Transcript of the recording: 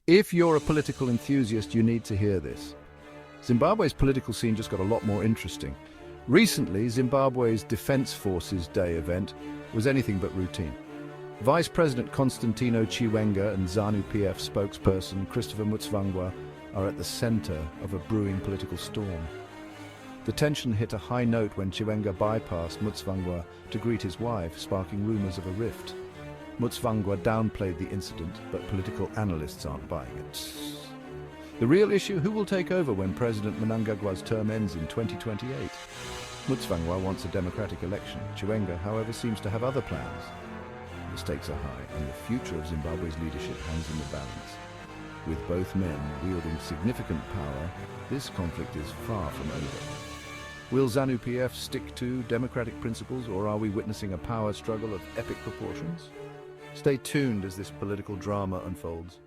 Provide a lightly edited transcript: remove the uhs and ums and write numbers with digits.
If you're a political enthusiast, you need to hear this. Zimbabwe's political scene just got a lot more interesting. Recently, Zimbabwe's Defense Forces Day event was anything but routine. Vice President Constantino Chiwenga and Zanu PF spokesperson Christopher Mutsvangwa are at the center of a brewing political storm. The tension hit a high note when Chiwenga bypassed Mutsvangwa to greet his wife, sparking rumors of a rift. Mutsvangwa downplayed the incident, but political analysts aren't buying it. The real issue: who will take over when President Mnangagwa's term ends in 2028? Mutsvangwa wants a democratic election. Chiwenga, however, seems to have other plans. The stakes are high, and the future of Zimbabwe's leadership hangs in the balance. With both men wielding significant power, this conflict is far from over. Will Zanu PF stick to democratic principles, or are we witnessing a power struggle of epic proportions? Stay tuned as this political drama unfolds.